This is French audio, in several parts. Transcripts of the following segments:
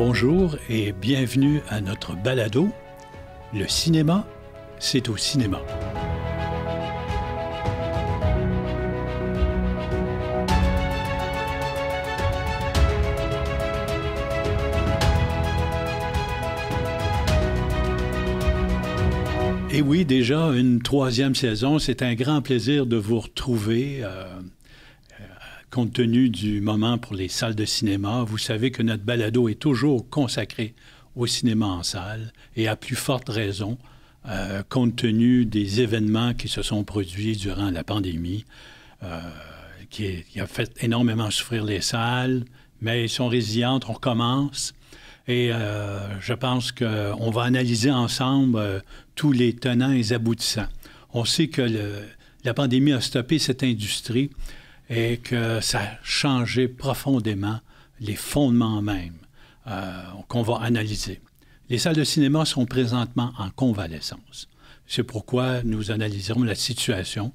Bonjour et bienvenue à notre balado. Le cinéma, c'est au cinéma. Et oui, déjà une troisième saison. C'est un grand plaisir de vous retrouver. Compte tenu du moment pour les salles de cinéma, vous savez que notre balado est toujours consacré au cinéma en salle et à plus forte raison, compte tenu des événements qui se sont produits durant la pandémie, qui a fait énormément souffrir les salles, mais elles sont résilientes, on recommence. Et je pense qu'on va analyser ensemble tous les tenants et les aboutissants. On sait que la pandémie a stoppé cette industrie et que ça a changé profondément les fondements même qu'on va analyser. Les salles de cinéma sont présentement en convalescence. C'est pourquoi nous analyserons la situation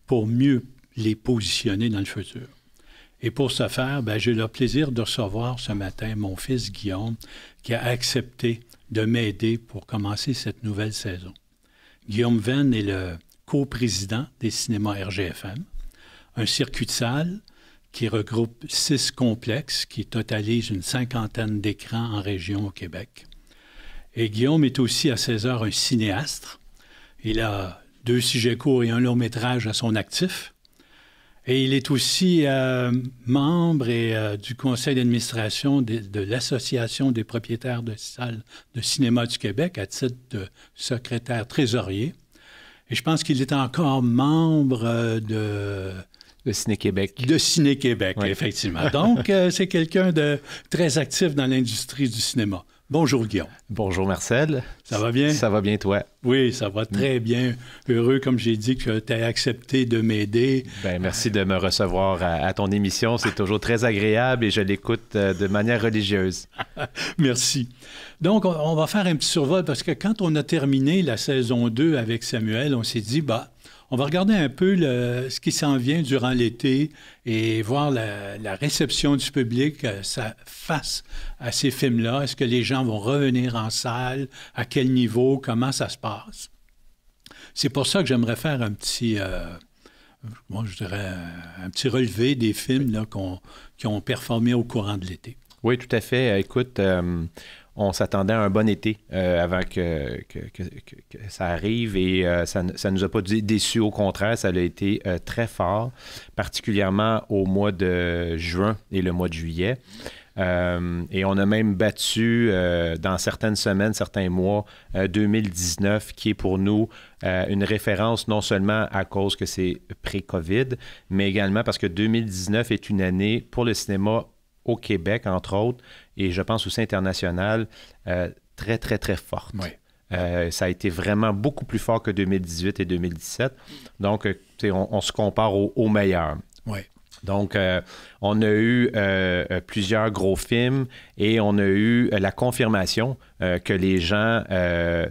pour mieux les positionner dans le futur. Et pour ce faire, j'ai le plaisir de recevoir ce matin mon fils Guillaume, qui a accepté de m'aider pour commencer cette nouvelle saison. Guillaume Venn est le coprésident des cinémas RGFM, un circuit de salles qui regroupe 6 complexes qui totalisent une 50aine d'écrans en région au Québec. Et Guillaume est aussi à 16 heures un cinéaste. Il a 2 sujets courts et un long métrage à son actif. Et il est aussi membre du conseil d'administration de l'Association des propriétaires de salles de cinéma du Québec à titre de secrétaire trésorier. Et je pense qu'il est encore membre de Ciné-Québec. De Ciné-Québec, oui. Effectivement. Donc, c'est quelqu'un de très actif dans l'industrie du cinéma. Bonjour, Guillaume. Bonjour, Marcel. Ça va bien? Ça va bien, toi? Oui, ça va très bien. Heureux, comme j'ai dit, que tu as accepté de m'aider. Merci de me recevoir à ton émission. C'est toujours très agréable et je l'écoute de manière religieuse. Merci. Donc, on va faire un petit survol parce que quand on a terminé la saison 2 avec Samuel, on s'est dit, on va regarder un peu ce qui s'en vient durant l'été et voir la réception du public face à ces films-là. Est-ce que les gens vont revenir en salle? À quel niveau? Comment ça se passe? C'est pour ça que j'aimerais faire un petit, un petit relevé des films là, qui ont performé au courant de l'été. Oui, tout à fait. Écoute, on s'attendait à un bon été avant que ça arrive et ça ne nous a pas déçus. Au contraire, ça a été très fort, particulièrement au mois de juin et le mois de juillet. Et on a même battu dans certaines semaines, certains mois, 2019, qui est pour nous une référence non seulement à cause que c'est pré-COVID, mais également parce que 2019 est une année pour le cinéma au Québec, entre autres, et je pense aussi international, très, très, très forte. Oui. Ça a été vraiment beaucoup plus fort que 2018 et 2017. Donc, on se compare au meilleur. Oui. Donc, on a eu plusieurs gros films et on a eu la confirmation que les gens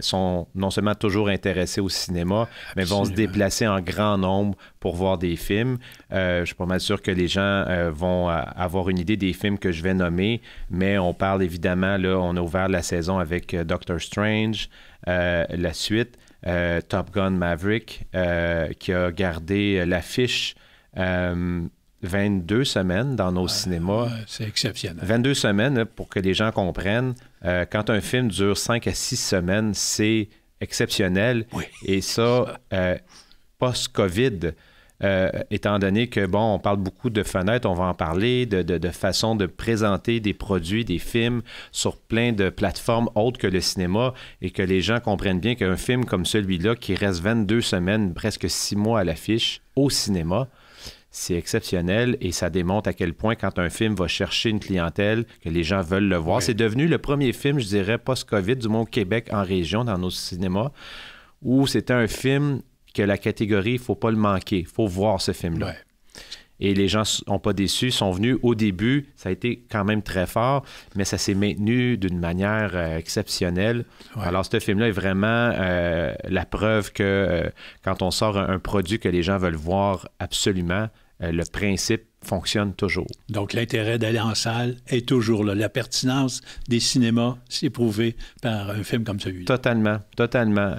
sont non seulement toujours intéressés au cinéma, mais vont se déplacer en grand nombre pour voir des films. Je suis pas mal sûr que les gens vont avoir une idée des films que je vais nommer, mais on parle évidemment, là, on a ouvert la saison avec Doctor Strange, la suite, Top Gun Maverick, qui a gardé l'affiche 22 semaines dans nos cinémas. C'est exceptionnel. 22 semaines, là, pour que les gens comprennent, quand un film dure 5 à 6 semaines, c'est exceptionnel. Oui. Et ça, post-COVID, étant donné que, on parle beaucoup de fenêtres, on va en parler, de façon de présenter des produits, des films sur plein de plateformes autres que le cinéma et que les gens comprennent bien qu'un film comme celui-là, qui reste 22 semaines, presque 6 mois à l'affiche, au cinéma, c'est exceptionnel et ça démontre à quel point quand un film va chercher une clientèle, que les gens veulent le voir. Oui. C'est devenu le premier film, je dirais, post-COVID, du moins au Québec, en région, dans nos cinémas, où c'était un film que la catégorie, il ne faut pas le manquer. Il faut voir ce film-là. Ouais. Et les gens ne sont pas déçus, sont venus au début. Ça a été quand même très fort, mais ça s'est maintenu d'une manière exceptionnelle. Ouais. Alors, ce film-là est vraiment la preuve que quand on sort un produit que les gens veulent voir absolument, le principe fonctionne toujours. Donc, l'intérêt d'aller en salle est toujours là. La pertinence des cinémas, c'est prouvé par un film comme celui-là. Totalement, totalement.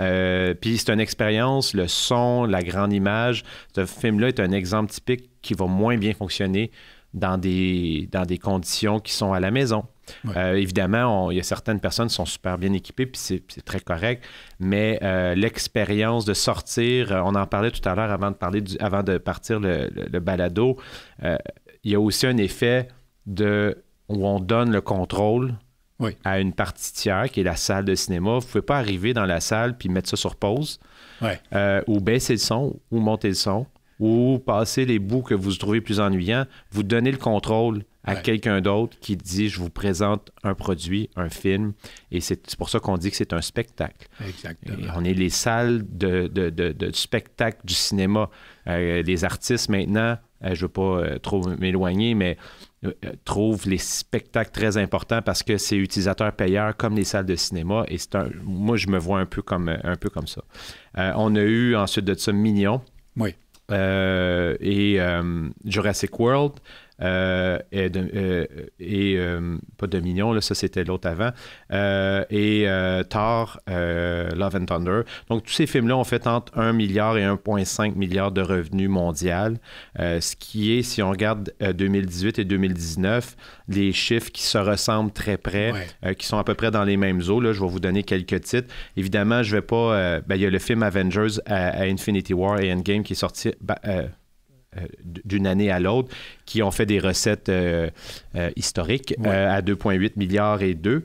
Puis c'est une expérience, le son, la grande image. Ce film-là est un exemple typique qui va moins bien fonctionner dans des conditions qui sont à la maison. Ouais. Évidemment, il y a certaines personnes qui sont super bien équipées, puis c'est très correct, mais l'expérience de sortir, on en parlait tout à l'heure avant de partir le balado, il y a aussi un effet où on donne le contrôle à une partie tiers, qui est la salle de cinéma. Vous ne pouvez pas arriver dans la salle puis mettre ça sur pause, ou baisser le son, ou monter le son, ou passer les bouts que vous trouvez plus ennuyants. Vous donnez le contrôle à quelqu'un d'autre qui dit « je vous présente un produit, un film », et c'est pour ça qu'on dit que c'est un spectacle. Exactement. Et on est les salles de spectacle du cinéma. Les artistes maintenant, je ne veux pas trop m'éloigner, mais trouvent les spectacles très importants parce que c'est utilisateur-payeur comme les salles de cinéma, et moi je me vois un peu comme ça. On a eu ensuite de ça Minions. Oui. Et Jurassic World pas Dominion, là, ça c'était l'autre avant, et Thor, Love and Thunder. Donc tous ces films-là ont fait entre 1 milliard et 1,5 milliard de revenus mondial, ce qui est, si on regarde 2018 et 2019, les chiffres qui se ressemblent très près, qui sont à peu près dans les mêmes eaux. Là, je vais vous donner quelques titres. Évidemment, je vais pas... il y a le film Avengers à Infinity War et Endgame qui est sorti... d'une année à l'autre, qui ont fait des recettes historiques à 2,8 milliards et 2.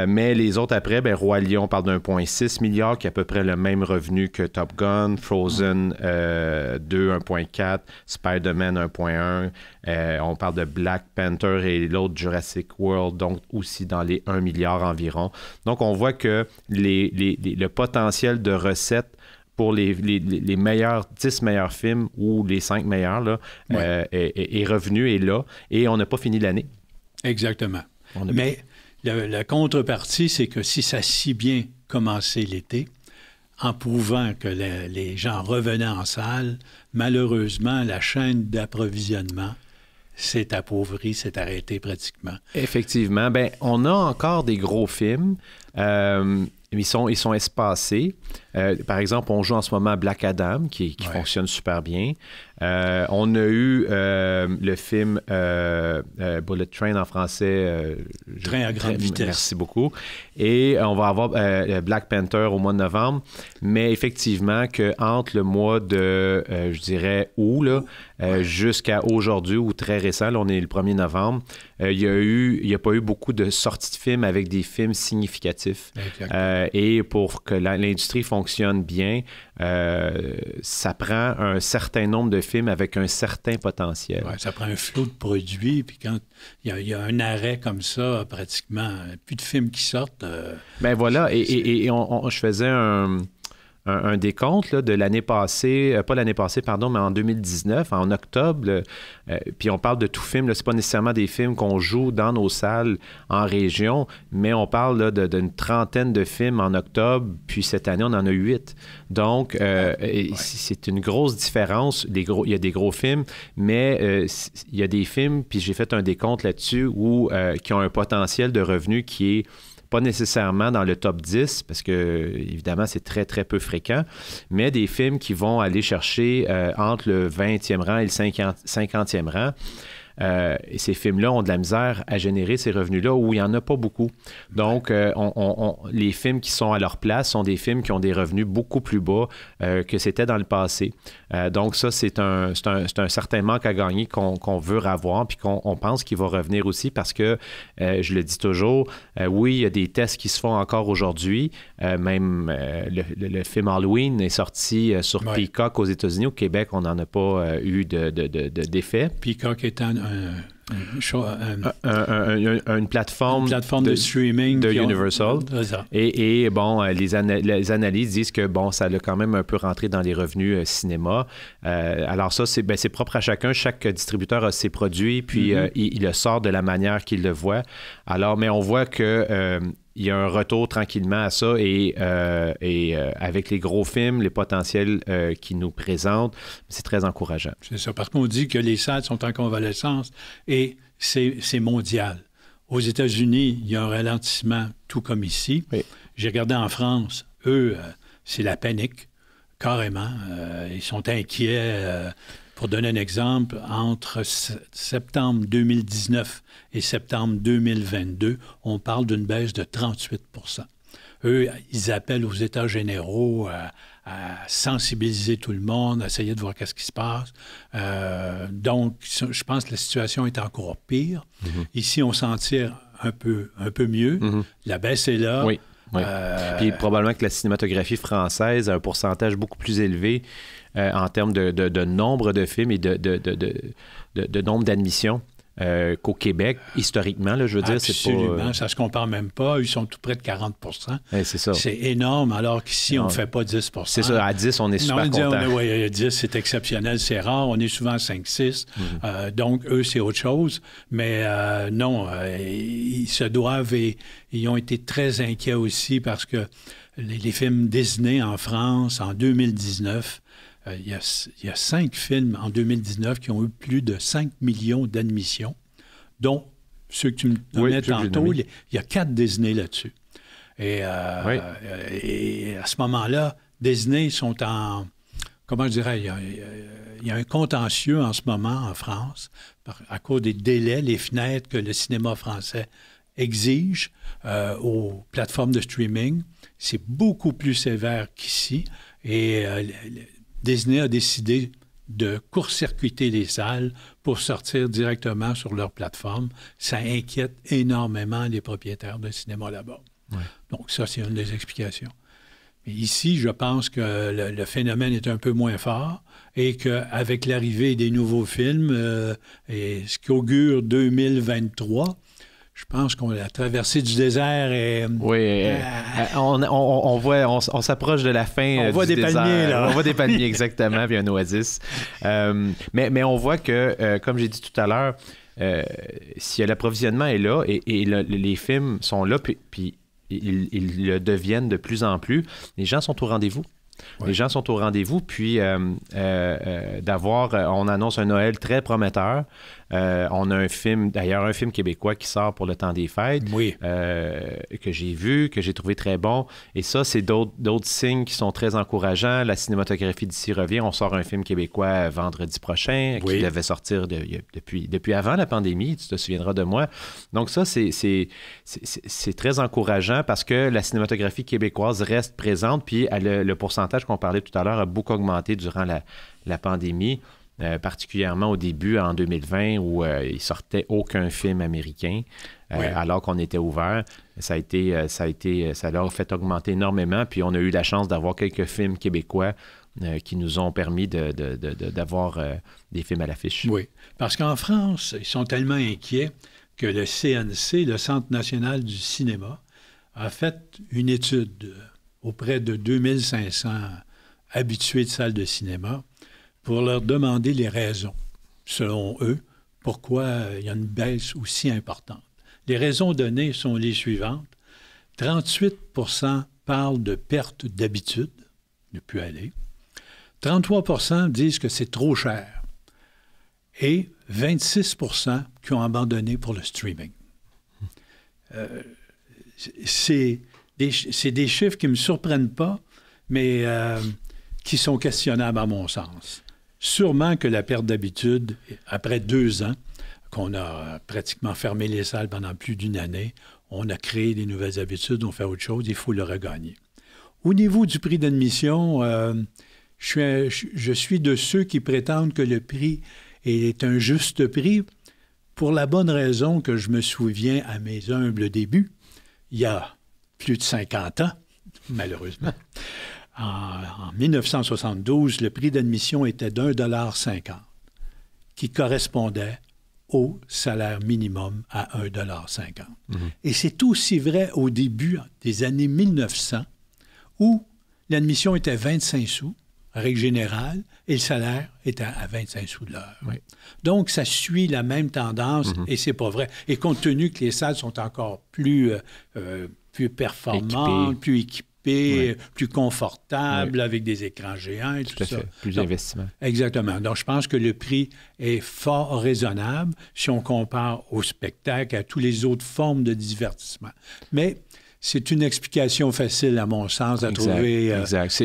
Mais les autres après, Roi Lion parle de 1,6 milliard, qui est à peu près le même revenu que Top Gun, Frozen 2, 1,4, Spider-Man 1,1. On parle de Black Panther et l'autre Jurassic World, donc aussi dans les 1 milliard environ. Donc on voit que le potentiel de recettes pour les 10 meilleurs films ou les 5 meilleurs, là, est revenu, est là, et on n'a pas fini l'année. Exactement. Mais la contrepartie, c'est que si ça a si bien commencé l'été, en prouvant que les gens revenaient en salle, malheureusement, la chaîne d'approvisionnement s'est appauvrie, s'est arrêtée pratiquement. Effectivement. On a encore des gros films. Ils sont espacés. Par exemple, on joue en ce moment Black Adam, qui fonctionne super bien. On a eu le film Bullet Train en français. Train à grande vitesse. Merci beaucoup. Et on va avoir Black Panther au mois de novembre. Mais effectivement, entre le mois de, je dirais, août, là, jusqu'à aujourd'hui, ou très récent, là, on est le 1er novembre, il n'y a pas eu beaucoup de sorties de films avec des films significatifs. Et pour que l'industrie fonctionne bien, ça prend un certain nombre de films avec un certain potentiel. Ça prend un flot de produits, puis quand il y a un arrêt comme ça, pratiquement plus de films qui sortent. Voilà, et je faisais un décompte là, de l'année passée, pas l'année passée, pardon, mais en 2019, en octobre, puis on parle de tout film, c'est pas nécessairement des films qu'on joue dans nos salles en région, mais on parle là, d'une trentaine de films en octobre, puis cette année, on en a 8. Donc, c'est une grosse différence. Il y a des gros films, mais il y a des films, puis j'ai fait un décompte là-dessus, qui ont un potentiel de revenu qui est pas nécessairement dans le top 10, parce que, évidemment, c'est très, très peu fréquent, mais des films qui vont aller chercher entre le 20e rang et le 50e rang. Et ces films-là ont de la misère à générer ces revenus-là où il n'y en a pas beaucoup. Donc, les films qui sont à leur place sont des films qui ont des revenus beaucoup plus bas que c'était dans le passé. Donc, ça, c'est un certain manque à gagner qu'on veut avoir puis qu'on pense qu'il va revenir aussi parce que, je le dis toujours, oui, il y a des tests qui se font encore aujourd'hui. Même le film Halloween est sorti sur Peacock aux États-Unis. Au Québec, on n'en a pas eu d'effet. Peacock étant une plateforme de streaming de Universal. Et bon, les analyses disent que bon, ça a quand même un peu rentré dans les revenus cinéma. Alors ça, c'est propre à chacun. Chaque distributeur a ses produits, puis il le sort de la manière qu'il le voit. Alors, mais on voit que il y a un retour tranquillement à ça et avec les gros films, les potentiels qu'ils nous présentent, c'est très encourageant. C'est ça, parce qu'on dit que les salles sont en convalescence et c'est mondial. Aux États-Unis, il y a un ralentissement, tout comme ici. Oui. J'ai regardé en France, eux, c'est la panique, carrément. Ils sont inquiets. Pour donner un exemple, entre septembre 2019 et septembre 2022, on parle d'une baisse de 38 %. Eux, ils appellent aux États généraux à sensibiliser tout le monde, à essayer de voir qu'est-ce qui se passe. Donc, je pense que la situation est encore pire. Ici, on s'en tire un peu mieux. La baisse est là. Oui. Oui. Puis probablement que la cinématographie française a un pourcentage beaucoup plus élevé en termes de nombre de films et de nombre d'admissions qu'au Québec, historiquement, là, je veux dire. Absolument, ça ne se compare même pas. Ils sont tout près de 40 %. Ouais, c'est ça. C'est énorme, alors qu'ici, on ne fait pas 10 %. C'est ça, à 10, on est super content. Oui, 10, c'est exceptionnel, c'est rare. On est souvent à 5-6. Donc, eux, c'est autre chose. Mais non, ils se doivent et ils ont été très inquiets aussi parce que les films Disney en France, en 2019, il y a 5 films en 2019 qui ont eu plus de 5 millions d'admissions, dont ceux que tu me nommais tantôt, il y a 4 Disney là-dessus. Et à ce moment-là, Disney sont en... Comment je dirais? Il y a un contentieux en ce moment en France à cause des délais, les fenêtres que le cinéma français exige aux plateformes de streaming. C'est beaucoup plus sévère qu'ici. Et... Disney a décidé de court-circuiter les salles pour sortir directement sur leur plateforme. Ça inquiète énormément les propriétaires de cinéma là-bas. Ouais. Donc ça, c'est une des explications. Mais ici, je pense que le phénomène est un peu moins fort et qu'avec l'arrivée des nouveaux films et ce qu'augure 2023, je pense qu'on a traversé du désert et... Oui, on s'approche de la fin on voit des désert. Palmiers, là. On voit des palmiers, exactement, puis un oasis. Mais on voit que, comme j'ai dit tout à l'heure, si l'approvisionnement est là et les films sont là, puis ils le deviennent de plus en plus, les gens sont au rendez-vous. Oui. Les gens sont au rendez-vous, puis on annonce un Noël très prometteur. On a un film québécois qui sort pour le temps des fêtes, oui. Que j'ai vu, que j'ai trouvé très bon. Et ça, c'est d'autres signes qui sont très encourageants. La cinématographie d'ici revient. On sort un film québécois vendredi prochain, qui devait sortir depuis avant la pandémie, tu te souviendras de moi. Donc ça, c'est très encourageant parce que la cinématographie québécoise reste présente, puis le pourcentage qu'on parlait tout à l'heure a beaucoup augmenté durant la pandémie. Particulièrement au début, en 2020, où il ne sortait aucun film américain, alors qu'on était ouvert. Ça leur a fait augmenter énormément. Puis on a eu la chance d'avoir quelques films québécois qui nous ont permis d'avoir des films à l'affiche. Oui, parce qu'en France, ils sont tellement inquiets que le CNC, le Centre national du cinéma, a fait une étude auprès de 2500 habitués de salles de cinéma pour leur demander les raisons, selon eux, pourquoi il y a une baisse aussi importante. Les raisons données sont les suivantes. 38 % parlent de perte d'habitude, ne plus aller. 33 % disent que c'est trop cher. Et 26 % qui ont abandonné pour le streaming. C'est des chiffres qui ne me surprennent pas, mais qui sont questionnables à mon sens. Sûrement que la perte d'habitude, après 2 ans, qu'on a pratiquement fermé les salles pendant plus d'1 année, on a créé des nouvelles habitudes, on fait autre chose, il faut le regagner. Au niveau du prix d'admission, je suis de ceux qui prétendent que le prix est un juste prix pour la bonne raison que je me souviens à mes humbles débuts, il y a plus de 50 ans, malheureusement. En 1972, le prix d'admission était d'1,50 $, qui correspondait au salaire minimum à 1,50 $. Et c'est aussi vrai au début des années 1900, où l'admission était 25 sous, règle générale, et le salaire était à 25 sous de l'heure. Oui. Donc, ça suit la même tendance, et c'est pas vrai. Et compte tenu que les salles sont encore plus plus performante, plus équipée, plus confortable, Oui. avec des écrans géants et tout ça. Plus d'investissement. Exactement. Donc, je pense que le prix est fort raisonnable si on compare au spectacle, à toutes les autres formes de divertissement. Mais c'est une explication facile, à mon sens, à trouver. Exact.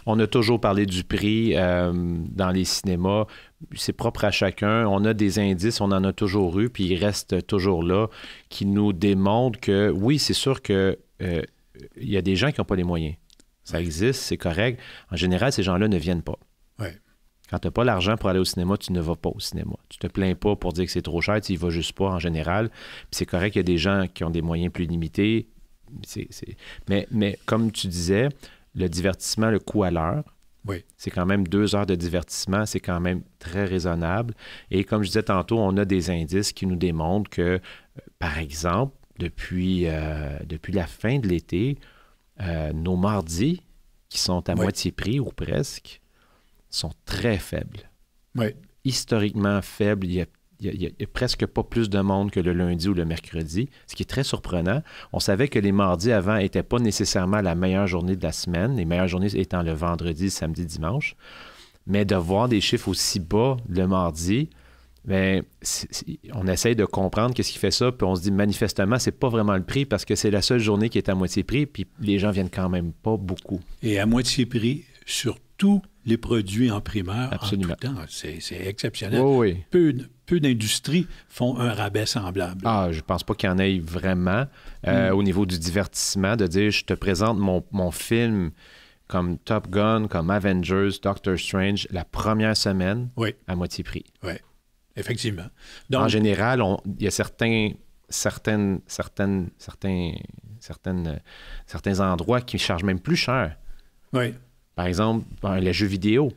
On a toujours parlé du prix dans les cinémas. C'est propre à chacun. On a des indices, on en a toujours eu, puis ils restent toujours là, qui nous démontrent que, oui, c'est sûr que il y a des gens qui n'ont pas les moyens. Ça existe, c'est correct. En général, ces gens-là ne viennent pas. Ouais. Quand tu n'as pas l'argent pour aller au cinéma, tu ne vas pas au cinéma. Tu te plains pas pour dire que c'est trop cher, tu n'y vas juste pas en général. Puis c'est correct qu'il y a des gens qui ont des moyens plus limités. Mais comme tu disais, le divertissement, le coût à l'heure, Oui. c'est quand même 2 heures de divertissement, c'est quand même très raisonnable. Et comme je disais tantôt, on a des indices qui nous démontrent que, par exemple, depuis la fin de l'été, nos mardis, qui sont à moitié prix ou presque, sont très faibles. Oui. Historiquement faibles. Il y a presque pas plus de monde que le lundi ou le mercredi, ce qui est très surprenant. On savait que les mardis avant n'étaient pas nécessairement la meilleure journée de la semaine, les meilleures journées étant le vendredi, samedi, dimanche. Mais de voir des chiffres aussi bas le mardi, bien, on essaye de comprendre qu'est-ce qui fait ça, puis on se dit manifestement, c'est pas vraiment le prix parce que c'est la seule journée qui est à moitié prix, puis les gens viennent quand même pas beaucoup. Et à moitié prix sur tous les produits en primeur. Absolument. En tout temps. C'est exceptionnel. Oui, oui. Peu d'industries font un rabais semblable. Ah, je pense pas qu'il y en ait vraiment au niveau du divertissement, de dire je te présente mon film comme Top Gun, comme Avengers, Doctor Strange, la première semaine à moitié prix. Oui, effectivement. Donc, en général, il y a certains endroits qui chargent même plus cher. Oui. Par exemple, les jeux vidéo.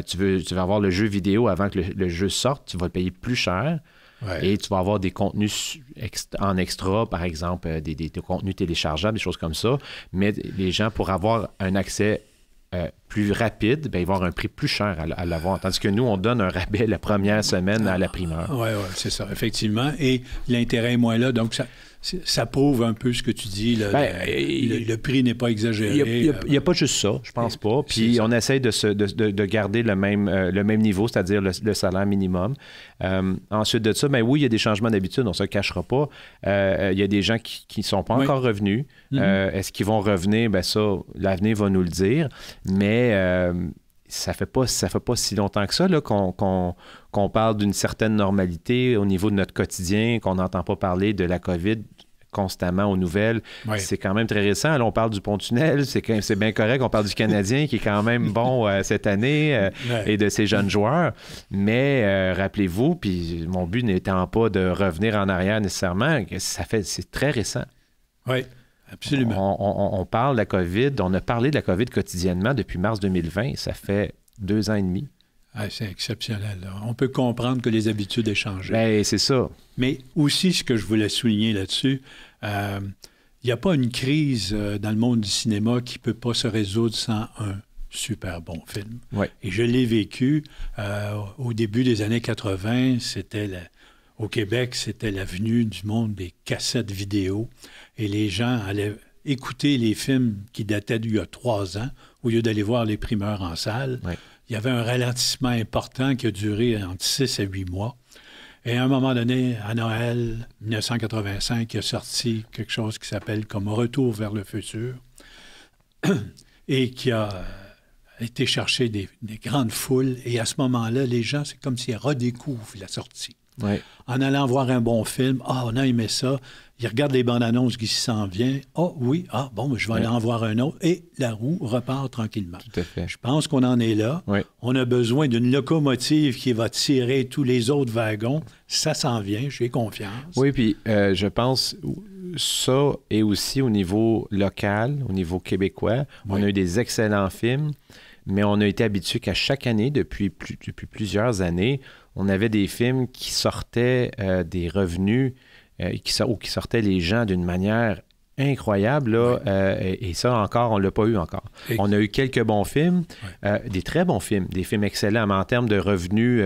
Tu vas avoir le jeu vidéo avant que le jeu sorte, tu vas le payer plus cher. Ouais. Et tu vas avoir des contenus en extra, par exemple, des contenus téléchargeables, des choses comme ça. Mais les gens, pour avoir un accès plus rapide, bien, ils vont avoir un prix plus cher à l'avoir. Tandis que nous, on donne un rabais la première semaine à la primeur. Oui, c'est ça, effectivement. Et l'intérêt est moins là. Donc, ça prouve un peu ce que tu dis. Là, le prix n'est pas exagéré. Il n'y a pas juste ça, je pense pas. Puis on essaye de garder le même niveau, c'est-à-dire le salaire minimum. Ensuite de ça, bien oui, il y a des changements d'habitude, on ne se cachera pas. Il y a des gens qui ne sont pas encore revenus. Est-ce qu'ils vont revenir? Bien ça, l'avenir va nous le dire. Mais ça fait pas si longtemps que ça là, qu'on parle d'une certaine normalité au niveau de notre quotidien, qu'on n'entend pas parler de la COVID constamment aux nouvelles. Oui. C'est quand même très récent. Là, on parle du pont-tunnel, c'est bien correct. On parle du Canadien qui est quand même bon cette année et de ses jeunes joueurs. Mais rappelez-vous, puis mon but n'étant pas de revenir en arrière nécessairement, c'est très récent. Oui. Absolument. On parle de la COVID, on a parlé de la COVID quotidiennement depuis mars 2020. Ça fait 2 ans et demi. Ah, c'est exceptionnel. Là. On peut comprendre que les habitudes aient changé. Bien, c'est ça. Mais aussi, ce que je voulais souligner là-dessus, il n'y a pas une crise dans le monde du cinéma qui ne peut pas se résoudre sans un super bon film. Ouais. Et je l'ai vécu au début des années 80. Au Québec, c'était l'avenue du monde des cassettes vidéo. Et les gens allaient écouter les films qui dataient d'il y a 3 ans au lieu d'aller voir les primeurs en salle. Ouais. Il y avait un ralentissement important qui a duré entre 6 à 8 mois. Et à un moment donné, à Noël 1985, il a sorti quelque chose qui s'appelle comme Retour vers le futur et qui a été chercher des grandes foules. Et à ce moment-là, les gens, c'est comme s'ils redécouvrent la sortie. Ouais. En allant voir un bon film, on a aimé ça. Ils regardent les bandes annonces qui s'en viennent. Oui, je vais aller en voir un autre. Et la roue repart tranquillement. Tout à fait. Je pense qu'on en est là. Oui. On a besoin d'une locomotive qui va tirer tous les autres wagons. Ça s'en vient, j'ai confiance. Oui, puis je pense ça et aussi au niveau local, au niveau québécois. On a eu des excellents films, mais on a été habitué qu'à chaque année, depuis plusieurs années, on avait des films qui sortaient des revenus ou qui sortaient les gens d'une manière incroyable, là, et ça encore, on ne l'a pas eu encore. On a eu quelques bons films, des très bons films, des films excellents, mais en termes de revenus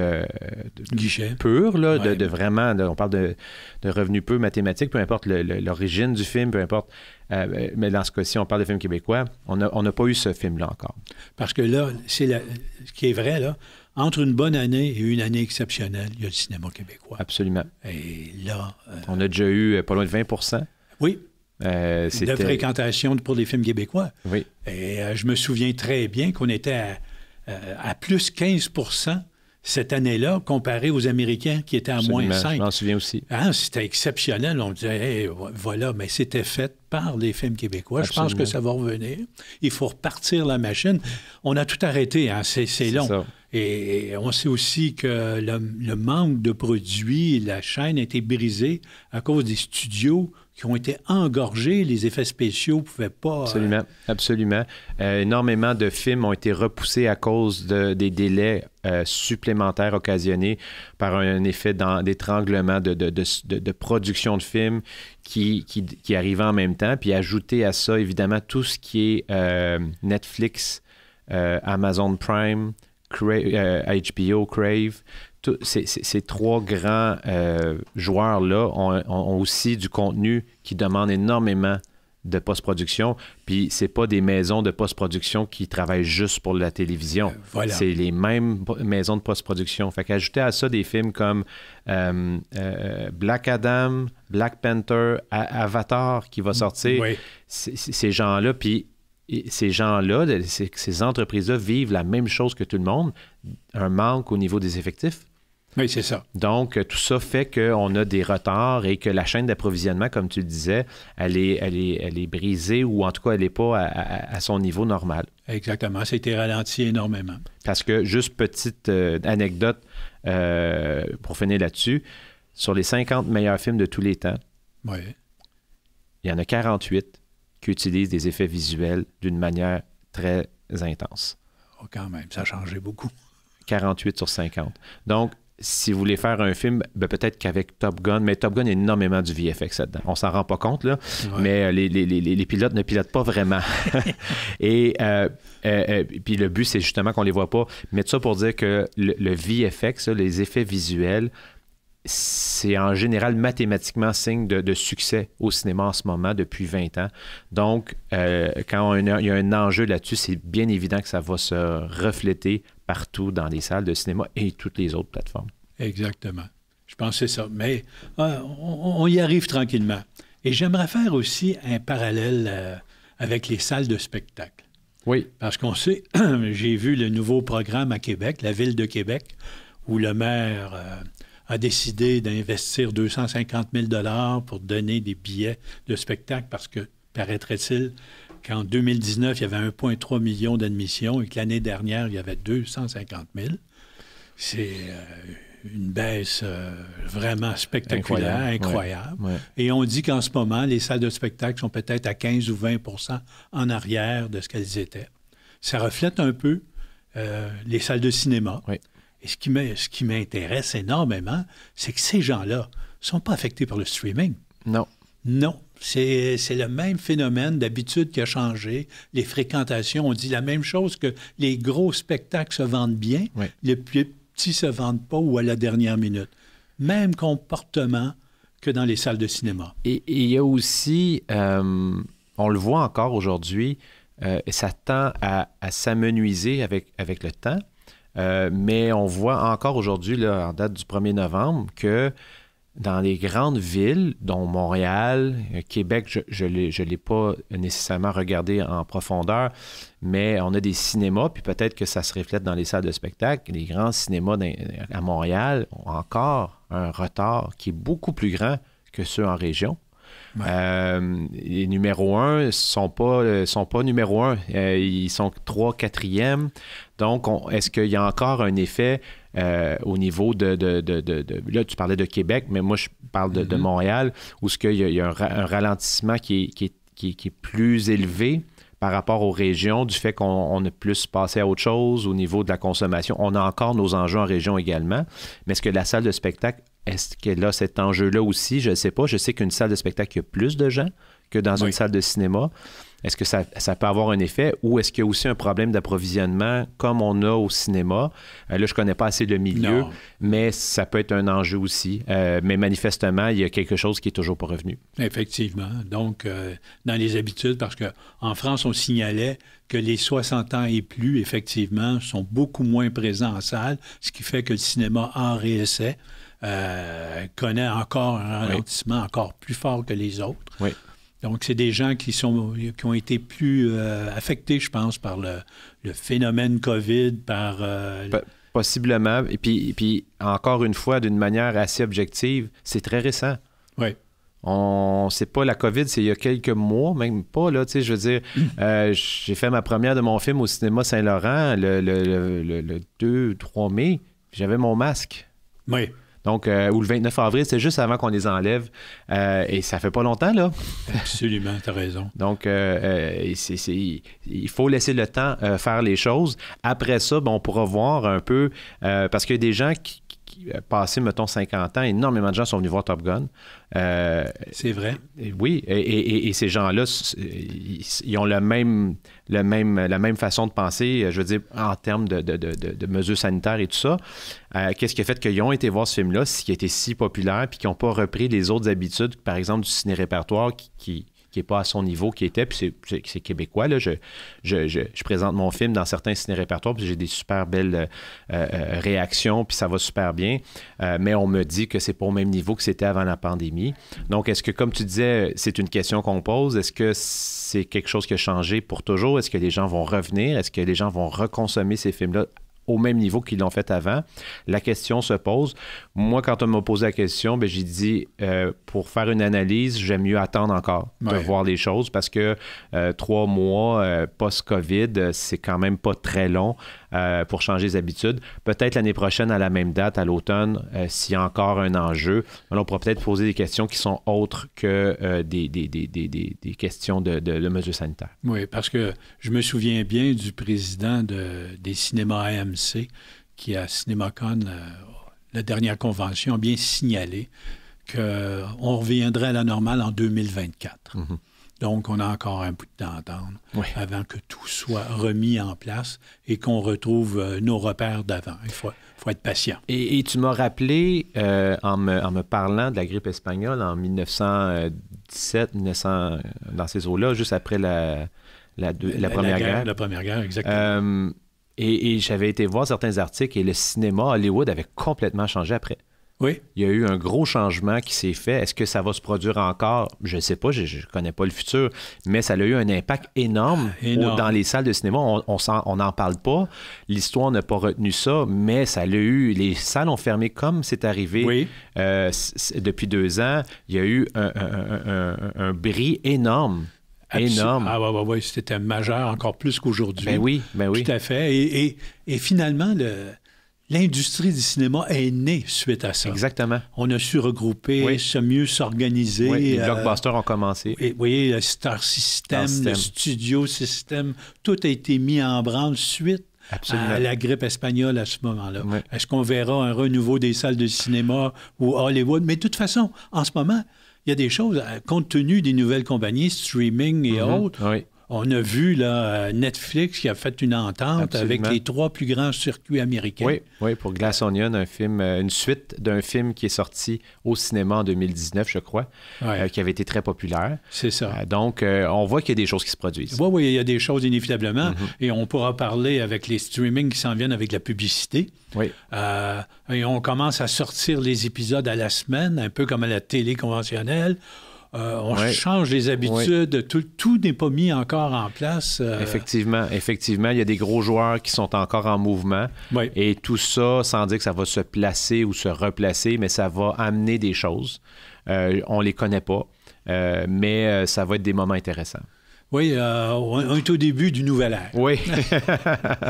guichet purs, là, de vraiment, on parle de revenus purs mathématiques, peu importe l'origine du film, peu importe, mais dans ce cas-ci, on parle de films québécois, on n'a pas eu ce film-là encore. Parce que là, ce qui est vrai, là, entre une bonne année et une année exceptionnelle, il y a le cinéma québécois. Absolument. Et là... on a déjà eu pas loin de 20%. Oui. De fréquentation pour les films québécois. Oui. Et je me souviens très bien qu'on était à plus 15% cette année-là, comparé aux Américains qui étaient à moins 5. Je m'en souviens aussi. C'était exceptionnel. On disait, hey, voilà, mais c'était fait par les films québécois. Absolument. Je pense que ça va revenir. Il faut repartir la machine. On a tout arrêté, hein? C'est long. Ça. Et on sait aussi que le manque de produits, la chaîne a été brisée à cause des studios qui ont été engorgés. Les effets spéciaux ne pouvaient pas... Absolument, absolument. Énormément de films ont été repoussés à cause des délais supplémentaires occasionnés par un effet d'étranglement de production de films qui arrivait en même temps. Puis ajouter à ça, évidemment, tout ce qui est Netflix, Amazon Prime, HBO, Crave, ces trois grands joueurs-là ont aussi du contenu qui demande énormément de post-production. Puis c'est pas des maisons de post-production qui travaillent juste pour la télévision. Voilà. C'est les mêmes maisons de post-production. Fait qu'ajouter à ça des films comme Black Adam, Black Panther, Avatar qui va sortir, oui. Ces gens-là, puis ces gens-là, ces entreprises-là vivent la même chose que tout le monde, un manque au niveau des effectifs. Oui, c'est ça. Donc, tout ça fait qu'on a des retards et que la chaîne d'approvisionnement, comme tu le disais, elle est brisée ou en tout cas, elle n'est pas à son niveau normal. Exactement. Ça a été ralenti énormément. Parce que, juste petite anecdote pour finir là-dessus, sur les 50 meilleurs films de tous les temps, oui. Il y en a 48 qui utilisent des effets visuels d'une manière très intense. Oh, quand même, ça a changé beaucoup. 48 sur 50. Donc, si vous voulez faire un film, peut-être qu'avec Top Gun, mais Top Gun, il y a énormément du VFX là-dedans. On s'en rend pas compte, là, mais les pilotes ne pilotent pas vraiment. Et puis le but, c'est justement qu'on les voit pas. Mais tout ça pour dire que le VFX, les effets visuels, c'est en général mathématiquement signe de succès au cinéma en ce moment depuis 20 ans. Donc, quand il y a un enjeu là-dessus, c'est bien évident que ça va se refléter partout dans les salles de cinéma et toutes les autres plateformes. Exactement. Je pense que c'est ça. Mais on y arrive tranquillement. Et j'aimerais faire aussi un parallèle avec les salles de spectacle. Oui. Parce qu'on sait, j'ai vu le nouveau programme à Québec, la Ville de Québec, où le maire... a décidé d'investir 250 000 $ pour donner des billets de spectacle parce que, paraîtrait-il, qu'en 2019, il y avait 1,3 million d'admissions et que l'année dernière, il y avait 250 000. C'est une baisse vraiment spectaculaire, incroyable. Ouais. Et on dit qu'en ce moment, les salles de spectacle sont peut-être à 15 ou 20 % en arrière de ce qu'elles étaient. Ça reflète un peu les salles de cinéma. Oui. Et ce qui m'intéresse énormément, c'est que ces gens-là ne sont pas affectés par le streaming. Non. Non. C'est le même phénomène d'habitude qui a changé. Les fréquentations, on dit la même chose que les gros spectacles se vendent bien, oui. Les plus petits ne se vendent pas ou à la dernière minute. Même comportement que dans les salles de cinéma. Et il y a aussi, on le voit encore aujourd'hui, et ça tend à s'amenuiser avec le temps. Mais on voit encore aujourd'hui, là, en date du 1er novembre, que dans les grandes villes, dont Montréal, Québec, je l'ai pas nécessairement regardé en profondeur, mais on a des cinémas, puis peut-être que ça se reflète dans les salles de spectacle. Les grands cinémas à Montréal ont encore un retard qui est beaucoup plus grand que ceux en région. Ouais. Les numéros 1 ne sont pas numéro 1. Ils sont 3, 4e. Donc, est-ce qu'il y a encore un effet au niveau de... Là, tu parlais de Québec, mais moi, je parle de Montréal, où est-ce qu'il y a un ralentissement qui est plus élevé par rapport aux régions, du fait qu'on a plus passé à autre chose au niveau de la consommation. On a encore nos enjeux en région également, mais est-ce que la salle de spectacle, est-ce qu'elle a cet enjeu-là aussi? Je ne sais pas. Je sais qu'une salle de spectacle, il y a plus de gens que dans une salle de cinéma. Est-ce que ça peut avoir un effet ou est-ce qu'il y a aussi un problème d'approvisionnement comme on a au cinéma? Là, je ne connais pas assez le milieu, mais ça peut être un enjeu aussi. Mais manifestement, il y a quelque chose qui n'est toujours pas revenu. Effectivement. Donc, dans les habitudes, parce qu'en France, on signalait que les 60 ans et plus, effectivement, sont beaucoup moins présents en salle, ce qui fait que le cinéma art et essai connaît encore un ralentissement encore plus fort que les autres. Oui. Donc, c'est des gens qui ont été plus affectés, je pense, par le phénomène COVID, par... Possiblement. Et puis, encore une fois, d'une manière assez objective, c'est très récent. Oui. C'est pas la COVID, c'est il y a quelques mois, même pas, là, tu sais, je veux dire, j'ai fait ma première de mon film au cinéma Saint-Laurent le 2-3 mai, j'avais mon masque. Oui. Donc, ou le 29 avril, c'est juste avant qu'on les enlève. Et ça fait pas longtemps, là. Absolument, tu as raison. Donc, il faut laisser le temps faire les choses. Après ça, on pourra voir un peu, parce qu'il y a des gens qui passé, mettons, 50 ans, énormément de gens sont venus voir Top Gun. C'est vrai. Oui, et ces gens-là, ils ont la même façon de penser, je veux dire, en termes de mesures sanitaires et tout ça. Qu'est-ce qui a fait qu'ils ont été voir ce film-là, qui a été si populaire, puis qu'ils n'ont pas repris les autres habitudes, par exemple, du ciné-répertoire qui n'est pas à son niveau qui était, puis c'est québécois. Là. Je présente mon film dans certains ciné-répertoires, puis j'ai des super belles réactions, puis ça va super bien. Mais on me dit que c'est pas au même niveau que c'était avant la pandémie. Donc, est-ce que, comme tu disais, c'est une question qu'on pose? Est-ce que c'est quelque chose qui a changé pour toujours? Est-ce que les gens vont revenir? Est-ce que les gens vont reconsommer ces films-là au même niveau qu'ils l'ont fait avant? La question se pose. Moi, quand on m'a posé la question, j'ai dit, pour faire une analyse, j'aime mieux attendre encore de voir les choses parce que 3 mois post-COVID, c'est quand même pas très long pour changer les habitudes. Peut-être l'année prochaine, à la même date, à l'automne, s'il y a encore un enjeu, on pourra peut-être poser des questions qui sont autres que des questions de mesures sanitaires. Oui, parce que je me souviens bien du président des cinémas AMC qui, à CinémaCon, la dernière convention, a bien signalé qu'on reviendrait à la normale en 2024. Mm-hmm. Donc, on a encore un bout de temps à attendre avant que tout soit remis en place et qu'on retrouve nos repères d'avant. Il faut être patient. Et tu m'as rappelé, en me parlant de la grippe espagnole en 1917, dans ces eaux-là, juste après la Première Guerre. La Première Guerre, exactement. Et j'avais été voir certains articles et le cinéma Hollywood avait complètement changé après. Oui. Il y a eu un gros changement qui s'est fait. Est-ce que ça va se produire encore? Je ne sais pas, je ne connais pas le futur, mais ça a eu un impact énorme. Dans les salles de cinéma. On n'en parle pas. L'histoire n'a pas retenu ça, mais ça l'a eu. Les salles ont fermé comme c'est arrivé depuis 2 ans. Il y a eu un bris énorme. Énorme. Ah oui, c'était majeur encore plus qu'aujourd'hui. Ben oui. Tout à fait. Et finalement, l'industrie du cinéma est née suite à ça. Exactement. On a su regrouper, mieux s'organiser. Oui, les blockbusters ont commencé. Vous voyez, le Star System, le Studio System, tout a été mis en branle suite à la grippe espagnole à ce moment-là. Oui. Est-ce qu'on verra un renouveau des salles de cinéma ou Hollywood? Mais de toute façon, en ce moment, il y a des choses, compte tenu des nouvelles compagnies, streaming et autres. Oui. On a vu là, Netflix qui a fait une entente avec les 3 plus grands circuits américains. Oui, pour Glass Onion, une suite d'un film qui est sorti au cinéma en 2019, je crois, qui avait été très populaire. C'est ça. Donc, on voit qu'il y a des choses qui se produisent. Oui, il y a des choses inévitablement. Et on pourra parler avec les streamings qui s'en viennent avec la publicité. Oui. Et on commence à sortir les épisodes à la semaine, un peu comme à la télé conventionnelle. On change les habitudes. Tout n'est pas mis encore en place. Effectivement. Il y a des gros joueurs qui sont encore en mouvement. Oui. Et tout ça, sans dire que ça va se placer ou se replacer, mais ça va amener des choses. On ne les connaît pas, mais ça va être des moments intéressants. Oui, on est au début du nouvel ère. Oui.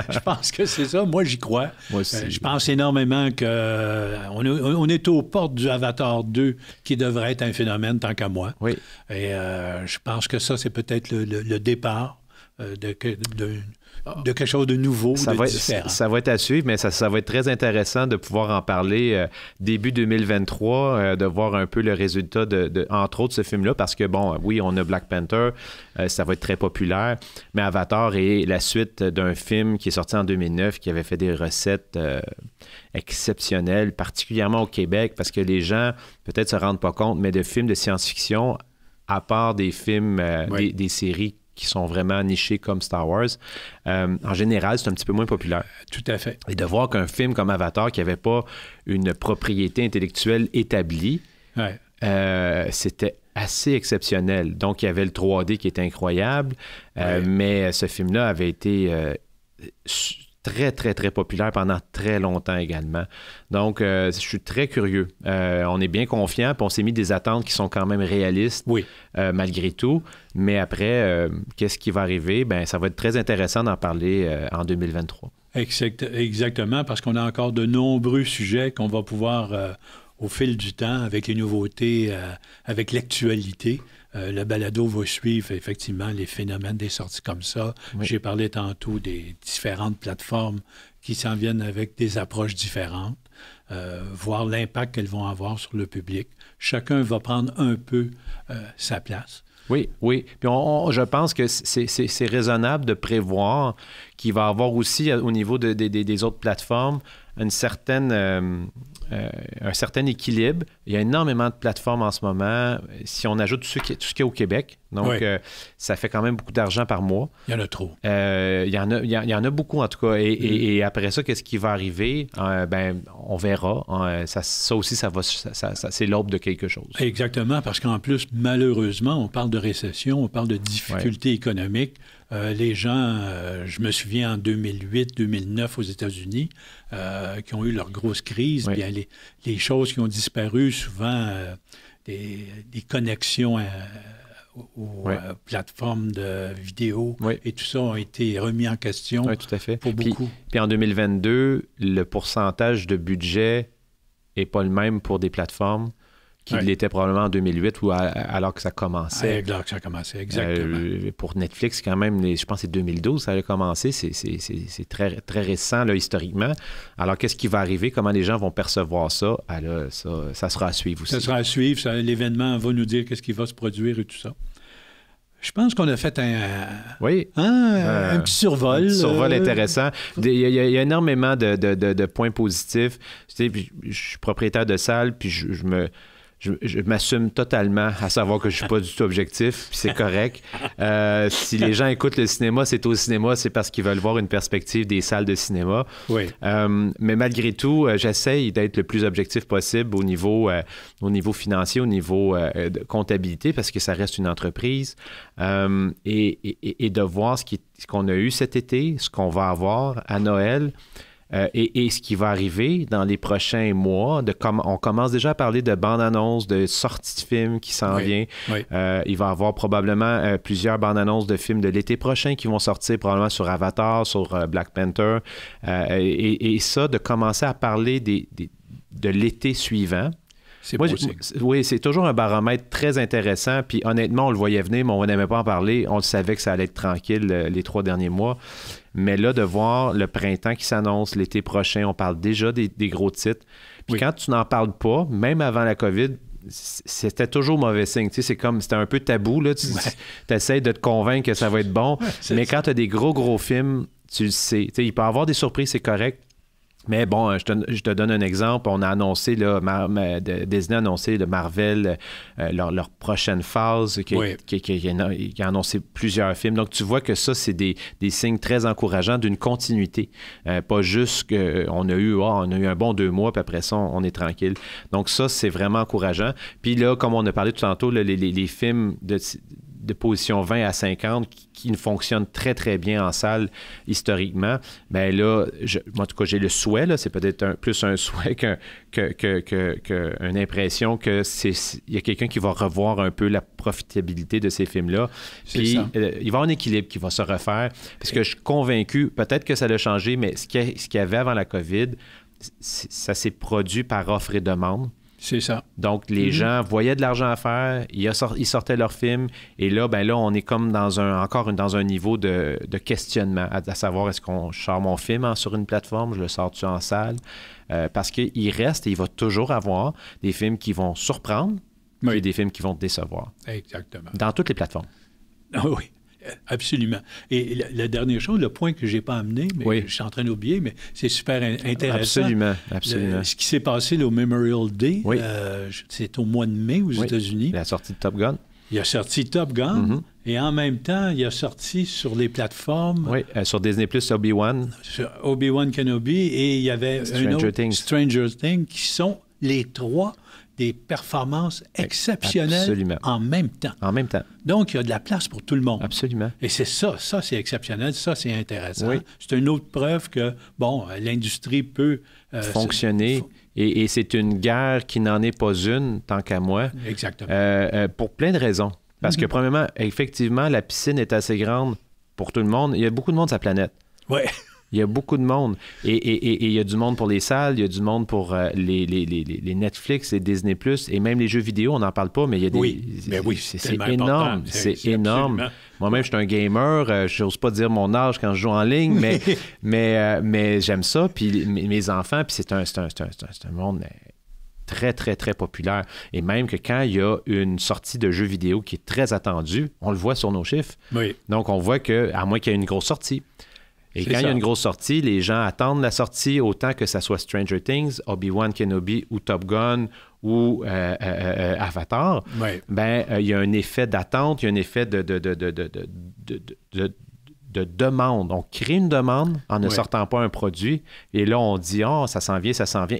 Je pense que c'est ça. Moi, j'y crois. Moi aussi. Je pense énormément qu'on est aux portes du Avatar 2 qui devrait être un phénomène tant qu'à moi. Oui. Et je pense que ça, c'est peut-être le départ de quelque chose de nouveau, différent. Ça va être à suivre, mais ça va être très intéressant de pouvoir en parler début 2023, de voir un peu le résultat entre autres, ce film-là, parce que, bon, oui, on a Black Panther, ça va être très populaire, mais Avatar est la suite d'un film qui est sorti en 2009, qui avait fait des recettes exceptionnelles, particulièrement au Québec, parce que les gens, peut-être, se rendent pas compte, mais de films de science-fiction, à part des films, des séries qui sont vraiment nichés comme Star Wars, en général, c'est un petit peu moins populaire. Tout à fait. Et de voir qu'un film comme Avatar, qui n'avait pas une propriété intellectuelle établie, c'était assez exceptionnel. Donc, il y avait le 3D qui était incroyable, mais ce film-là avait été très, très, très populaire pendant très longtemps également. Donc, je suis très curieux. On est bien confiant, puis on s'est mis des attentes qui sont quand même réalistes, malgré tout. Mais après, qu'est-ce qui va arriver? Bien, ça va être très intéressant d'en parler en 2023. Exactement, parce qu'on a encore de nombreux sujets qu'on va pouvoir, au fil du temps, avec les nouveautés, avec l'actualité, le balado va suivre effectivement les phénomènes des sorties comme ça. Oui. J'ai parlé tantôt des différentes plateformes qui s'en viennent avec des approches différentes, voir l'impact qu'elles vont avoir sur le public. Chacun va prendre un peu sa place. Oui. Puis je pense que c'est raisonnable de prévoir qu'il va y avoir aussi au niveau des autres plateformes un certain équilibre. Il y a énormément de plateformes en ce moment. Si on ajoute tout ce qu'il y a au Québec, donc ça fait quand même beaucoup d'argent par mois. Il y en a trop. Il y en a beaucoup en tout cas. Et après ça, qu'est-ce qui va arriver? On verra. Ça aussi, c'est l'aube de quelque chose. Exactement, parce qu'en plus, malheureusement, on parle de récession, on parle de difficultés économiques. Les gens, je me souviens en 2008-2009 aux États-Unis, qui ont eu leur grosse crise, bien, les choses qui ont disparu, souvent des connexions aux plateformes de vidéo et tout ça ont été remis en question tout à fait. Pour beaucoup. Puis en 2022, le pourcentage de budget n'est pas le même pour des plateformes qu'il l'était probablement en 2008 ou alors que ça commençait. Alors que ça commençait, exactement. Pour Netflix, quand même, je pense que c'est 2012 ça a commencé. C'est très, très récent, là, historiquement. Alors, qu'est-ce qui va arriver? Comment les gens vont percevoir ça? Ça sera à suivre aussi. Ça sera à suivre. L'événement va nous dire qu'est-ce qui va se produire et tout ça. Je pense qu'on a fait un petit survol. Un petit survol intéressant. Il y a énormément de points positifs. Tu sais, je suis propriétaire de salle, puis je m'assume totalement à savoir que je ne suis pas du tout objectif, puis c'est correct. Si les gens écoutent le cinéma, c'est au cinéma, c'est parce qu'ils veulent voir une perspective des salles de cinéma. Oui. Mais malgré tout, j'essaye d'être le plus objectif possible au niveau financier, au niveau de comptabilité, parce que ça reste une entreprise. Et de voir ce qu'on a eu cet été, ce qu'on va avoir à Noël. Et ce qui va arriver dans les prochains mois, on commence déjà à parler de bandes-annonces, de sorties de films qui s'en vient. Oui. Il va y avoir probablement plusieurs bandes-annonces de films de l'été prochain qui vont sortir probablement sur Avatar, sur Black Panther. Et ça, de commencer à parler de l'été suivant. Oui, c'est toujours un baromètre très intéressant. Puis honnêtement, on le voyait venir, mais on n'aimait pas en parler. On le savait que ça allait être tranquille les 3 derniers mois. Mais là, de voir le printemps qui s'annonce, l'été prochain, on parle déjà des gros titres. Puis quand tu n'en parles pas, même avant la COVID, c'était toujours mauvais signe. Tu sais, c'était un peu tabou. Là. Tu essaies de te convaincre que ça va être bon. Mais quand tu as des gros films, tu le sais. Tu sais, il peut y avoir des surprises, c'est correct. Mais bon, je te donne un exemple. On a annoncé, Disney a annoncé de Marvel leur prochaine phase, qui a annoncé plusieurs films. Donc, tu vois que ça, c'est des signes très encourageants d'une continuité. Pas juste qu'on a eu un bon 2 mois, puis après ça, on est tranquille. Donc, ça, c'est vraiment encourageant. Puis là, comme on a parlé tout tantôt, les films de position 20 à 50 qui fonctionnent très, très bien en salle historiquement, bien là, moi, en tout cas, j'ai le souhait, là, c'est peut-être plus un souhait qu'une impression qu'il y a quelqu'un qui va revoir un peu la profitabilité de ces films-là. Puis, il va y avoir un équilibre qui va se refaire, parce que je suis convaincu, peut-être que ça a changé, mais ce qu'il y avait avant la COVID, ça s'est produit par offre et demande. C'est ça. Donc, les gens voyaient de l'argent à faire, ils sortaient leurs films, et là, on est comme dans un niveau de questionnement, à savoir, est-ce qu'on sort mon film sur une plateforme, je le sors-tu en salle? Parce qu'il reste et il va toujours avoir des films qui vont surprendre et des films qui vont décevoir. Exactement. Dans toutes les plateformes. Ah oui. Absolument. Et la dernière chose, le point que je n'ai pas amené, mais je suis en train d'oublier, mais c'est super intéressant. Absolument. Ce qui s'est passé au Memorial Day, c'est au mois de mai aux États-Unis. La sortie de Top Gun. Il a sorti Top Gun, et en même temps, il a sorti sur les plateformes... Oui, sur Disney+, Obi-Wan. Sur Obi-Wan Kenobi, et il y avait Stranger Things, qui sont les trois des performances exceptionnelles en même temps. En même temps. Donc, il y a de la place pour tout le monde. Absolument. Et c'est ça c'est exceptionnel, ça c'est intéressant. Oui. C'est une autre preuve que, l'industrie peut... fonctionner. Et c'est une guerre qui n'en est pas une, tant qu'à moi. Exactement. Pour plein de raisons. Parce que, premièrement, effectivement, la piscine est assez grande pour tout le monde. Il y a beaucoup de monde sur la planète. Oui. Il y a beaucoup de monde. Et il y a du monde pour les salles, il y a du monde pour les Netflix, les Disney+, et même les jeux vidéo, on n'en parle pas, mais il y a des... c'est énorme. C'est énorme. Moi-même, je suis un gamer. Je n'ose pas dire mon âge quand je joue en ligne, mais j'aime ça. Puis mes enfants, puis c'est un monde très, très, très populaire. Et même que quand il y a une sortie de jeu vidéo qui est très attendue, on le voit sur nos chiffres. Oui. Donc, on voit qu'à moins qu'il y ait une grosse sortie. Et quand il y a une grosse sortie, les gens attendent la sortie autant que ça soit Stranger Things, Obi-Wan Kenobi ou Top Gun ou Avatar. Oui. Il y a un effet d'attente, il y a un effet de demande. On crée une demande en ne sortant pas un produit. Et là, on dit, ça s'en vient.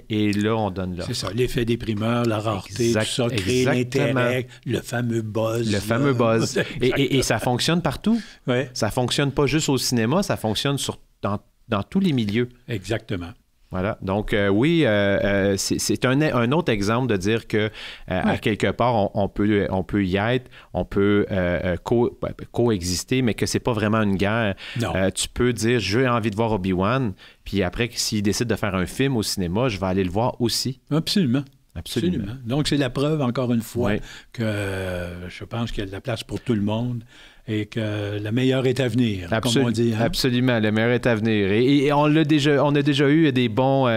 Et là, on donne l'offre. C'est ça, l'effet des primeurs, la rareté, tout ça, créer l'intérêt, le fameux buzz. Le fameux buzz. Et ça fonctionne partout. Ouais. Ça fonctionne pas juste au cinéma, ça fonctionne dans tous les milieux. Exactement. Voilà. Donc, c'est un autre exemple de dire que à quelque part, on peut y être, on peut coexister, mais que c'est pas vraiment une guerre. Non. Tu peux dire, j'ai envie de voir Obi-Wan, puis après, s'il décide de faire un film au cinéma, je vais aller le voir aussi. Absolument. Absolument. Donc, c'est la preuve, encore une fois, que je pense qu'il y a de la place pour tout le monde et que le meilleur est à venir, comme on dit. Hein? Absolument, le meilleur est à venir. Et on a déjà eu des bons,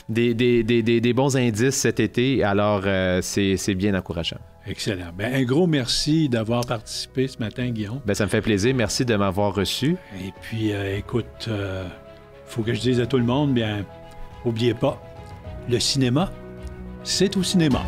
des bons indices cet été, alors c'est bien encourageant. Excellent. Bien, un gros merci d'avoir participé ce matin, Guillaume. Bien, ça me fait plaisir. Merci de m'avoir reçu. Et puis, écoute, il faut que je dise à tout le monde, bien, n'oubliez pas, le cinéma, c'est au cinéma.